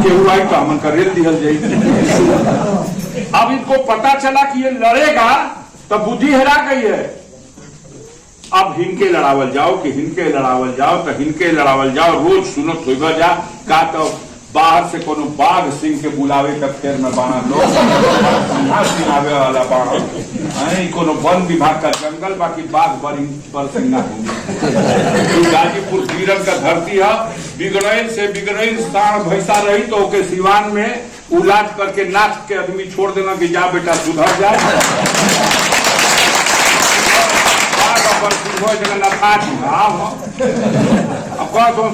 केहू आई तो हमन का रेल दिहल जाए। अब इनको पता चला कि ये लड़ेगा तो बुद्धि हेरा गई है। अब हिनके लड़ावल जाओ कि हिनके लड़ावल जाओ तो हिनके लड़ावल जाओ, रोज सुनत होगा जा का तो बाहर से कोनो बाघ सिंह के बुलावे तक फेर में बाणा लोग सिंहावे वाला बाणा कोनो वन विभाग का जंगल, बाकी बाघ पर सिंगा गाजीपुर वीरन का धरती है। बिगड़ैल से बिगड़ैल साढ़ भैंसा रही तो ओके सिवान में उलाज करके नाच के आदमी छोड़ देना कि जा बेटा सुधर जाए।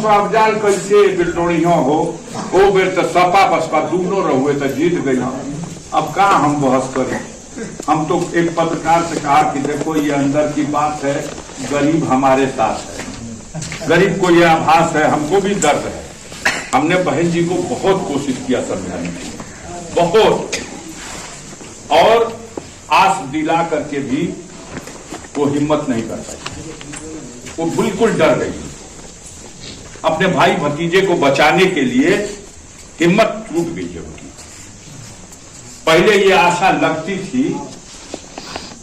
अफजाल कैसे बिल्डोड़ियों हो ओ बेर तो सपा बसपा दोनों रहुए तो जीत गई। अब कहा हम बहस करें। हम तो एक पत्रकार से कहा कि देखो ये अंदर की बात है, गरीब हमारे साथ है, गरीब को ये आभास है, हमको भी दर्द है। हमने बहन जी को बहुत कोशिश किया समझाने की, बहुत, और आस दिला करके भी वो हिम्मत नहीं कर पाई, वो बिल्कुल डर गई। अपने भाई भतीजे को बचाने के लिए हिम्मत टूट गई है उनकी। पहले ये आशा लगती थी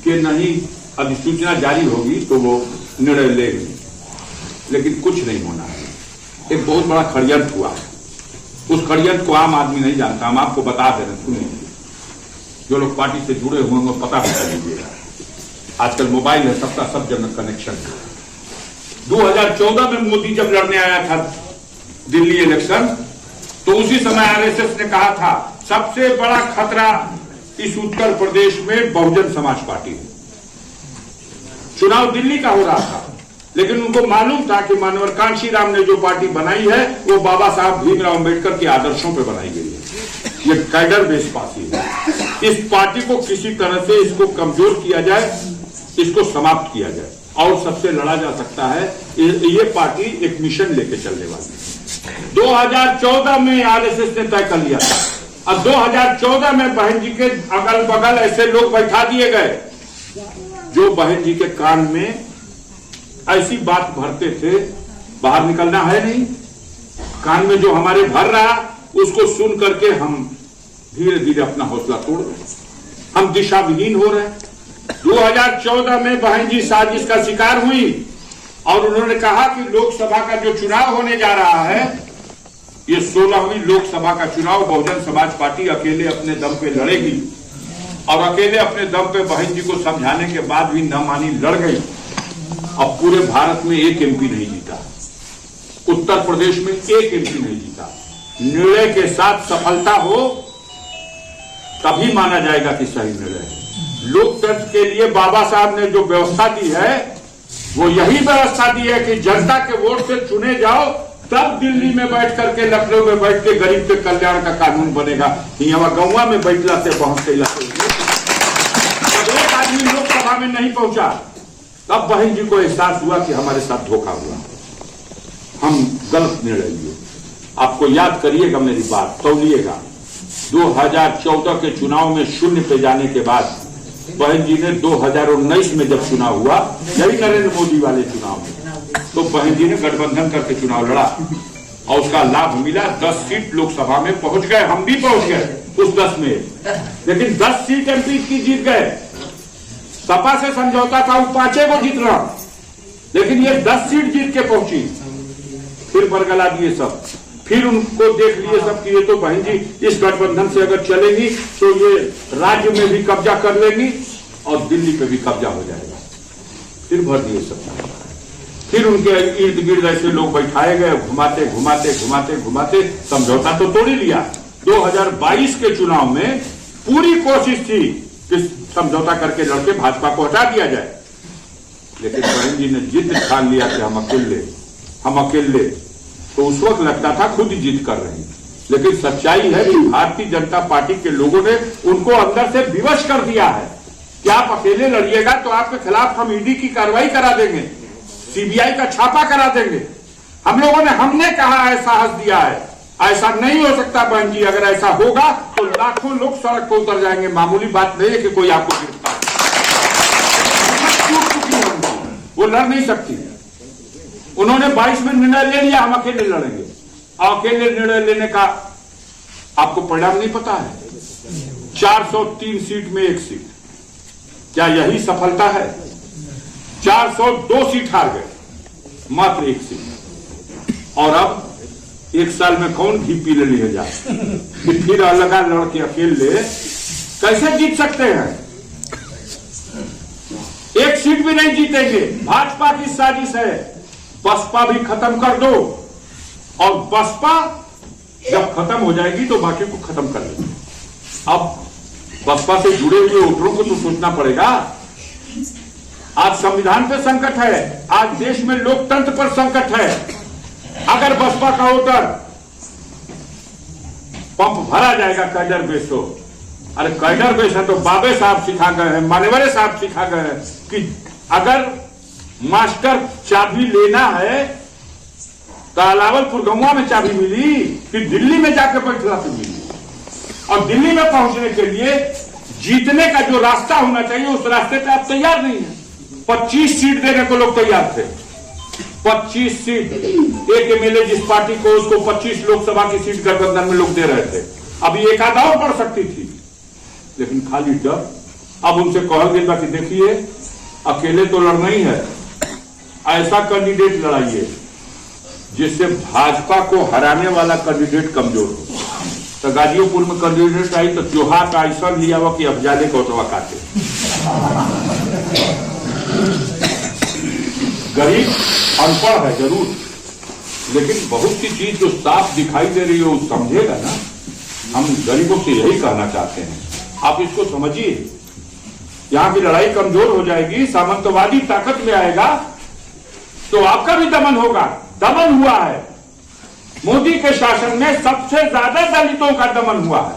कि नहीं अधिसूचना जारी होगी तो वो निर्णय लेगी, लेकिन कुछ नहीं होना है। एक बहुत बड़ा षड्यंत्र हुआ है, उस षड्यंत्र को आम आदमी नहीं जानता। हम आपको बता दे रहे हैं, सुनिए, जो लोग पार्टी से जुड़े हुए हैं पता भी कर लीजिएगा। आजकल मोबाइल है, सबका सब जगह कनेक्शन है। 2014 में मोदी जब लड़ने आया था दिल्ली इलेक्शन, तो उसी समय आरएसएस ने कहा था सबसे बड़ा खतरा इस उत्तर प्रदेश में बहुजन समाज पार्टी है। चुनाव दिल्ली का हो रहा था, लेकिन उनको मालूम था कि मानवर कांशी राम ने जो पार्टी बनाई है वो बाबा साहब भीमराव अम्बेडकर के आदर्शों पर बनाई गई है। ये कैडर बेस पार्टी है। इस पार्टी को किसी तरह से इसको कमजोर किया जाए, इसको समाप्त किया जाए, और सबसे लड़ा जा सकता है। ये पार्टी एक मिशन लेके चलने वाली है। 2014 में आरएसएस ने तय कर लिया था। अब 2014 में बहन जी के अगल बगल ऐसे लोग बैठा दिए गए जो बहन जी के कान में ऐसी बात भरते थे, बाहर निकलना है नहीं, कान में जो हमारे भर रहा उसको सुन करके हम धीरे धीरे अपना हौसला तोड़ रहे, हम दिशा विहीन हो रहे हैं। 2014 में बहन जी साजिश का शिकार हुई और उन्होंने कहा कि लोकसभा का जो चुनाव होने जा रहा है, ये 16वीं लोकसभा का चुनाव बहुजन समाज पार्टी अकेले अपने दम पे लड़ेगी, और अकेले अपने दम पे बहन जी को समझाने के बाद भी न मानी, लड़ गई। अब पूरे भारत में एक एमपी नहीं जीता, उत्तर प्रदेश में एक एमपी नहीं जीता। निर्णय के साथ सफलता हो तभी माना जाएगा कि सही निर्णय है। लोकतंत्र के लिए बाबा साहब ने जो व्यवस्था दी है वो यही व्यवस्था दी है कि जनता के वोट से चुने जाओ, तब दिल्ली में बैठ करके, लखनऊ में बैठ के गरीब के कल्याण का कानून बनेगा। यहाँ गौवा में बैठला से पहुंच के जब एक आदमी लोकसभा में नहीं पहुंचा, तब बहन जी को एहसास हुआ कि हमारे साथ धोखा हुआ, हम गलत निर्णय लिए। आपको याद करिएगा मेरी बात, तौलिएगा। 2014 के चुनाव में शून्य पे जाने के बाद बहन जी ने 2019 में जब चुनाव हुआ, यही नरेंद्र मोदी वाले चुनाव में, तो बहन जी ने गठबंधन करके चुनाव लड़ा और उसका लाभ मिला। 10 सीट लोकसभा में पहुंच गए, हम भी पहुंच गए उस 10 में, लेकिन 10 सीट एमपी की जीत गए। सपा से समझौता था, वो 5 को जीत रहा, लेकिन ये 10 सीट जीत के पहुंची। फिर बरगला दिए सब, फिर उनको देख लिए सब कि ये तो बहन जी इस गठबंधन से अगर चलेगी तो ये राज्य में भी कब्जा कर लेंगी और दिल्ली पे भी कब्जा हो जाएगा। फिर भर दिए सब, फिर उनके इर्द गिर्द ऐसे लोग बैठाए गए, घुमाते घुमाते घुमाते घुमाते समझौता तो तोड़ ही लिया। 2022 के चुनाव में पूरी कोशिश थी कि समझौता करके लड़के भाजपा को हटा दिया जाए, लेकिन बहन जी ने जिद ठान लिया कि हम अकेले। तो उस वक्त लगता था खुद जीत कर रही, लेकिन सच्चाई है कि भारतीय जनता पार्टी के लोगों ने उनको अंदर से विवश कर दिया है कि आप अकेले लड़िएगा तो आपके खिलाफ हम ईडी की कार्रवाई करा देंगे, सीबीआई का छापा करा देंगे। हमने कहा है, साहस दिया है, ऐसा नहीं हो सकता बहन जी। अगर ऐसा होगा तो लाखों लोग सड़क पर उतर जाएंगे। मामूली बात नहीं है कि कोई आपको गिरफ्तार, वो लड़ नहीं सकती। उन्होंने 22 में निर्णय ले लिया हम अकेले लड़ेंगे, और अकेले निर्णय लेने का आपको परिणाम नहीं पता है? 403 सीट में 1 सीट, क्या यही सफलता है? 402 सीट हार गए, मात्र 1 सीट। और अब 1 साल में कौन घी पी ले लिया जाए? फिर लगा लड़के अकेले कैसे जीत सकते हैं? 1 सीट भी नहीं जीतेंगे। भाजपा की साजिश है, बसपा भी खत्म कर दो, और बसपा जब खत्म हो जाएगी तो बाकी को खत्म कर देंगे। अब बसपा से जुड़े हुए वोटरों को तो सोचना पड़ेगा। आज संविधान पे संकट है, आज देश में लोकतंत्र पर संकट है। अगर बसपा का वोटर पंप भरा जाएगा कैडर बेस हो, अरे कैडर बेस है तो बाबे साहब सिखा गए हैं, मानेवरे साहब सिखा गए हैं कि अगर मास्टर चाबी लेना है तो अलावलपुर गौवा में चाबी मिली, फिर दिल्ली में जाकर बैठला तो मिली। और दिल्ली में पहुंचने के लिए जीतने का जो रास्ता होना चाहिए उस रास्ते पे आप तैयार नहीं है। 25 सीट देने को लोग तैयार थे, 25 सीट। एक एमएलए जिस पार्टी को, उसको 25 लोकसभा की सीट गठबंधन में लोग दे रहे थे। अभी एक आधा और बढ़ सकती थी, लेकिन खाली डर। अब उनसे कहा गया कि देखिए अकेले तो लड़ना ही है, ऐसा कैंडिडेट लड़ाइए जिससे भाजपा को हराने वाला कैंडिडेट कमजोर हो। तो गाजियापुर में कैंडिडेट आई तो चोहा का ऐसा लिया हुआ कि अफजाले को उठवा काटे। गरीब अनपढ़ है जरूर, लेकिन बहुत सी चीज जो साफ दिखाई दे रही है वो समझेगा ना। हम गरीबों से यही कहना चाहते हैं, आप इसको समझिए। यहां की लड़ाई कमजोर हो जाएगी, सामंतवादी ताकत में आएगा तो आपका भी दमन होगा। दमन हुआ है, मोदी के शासन में सबसे ज्यादा दलितों का दमन हुआ है।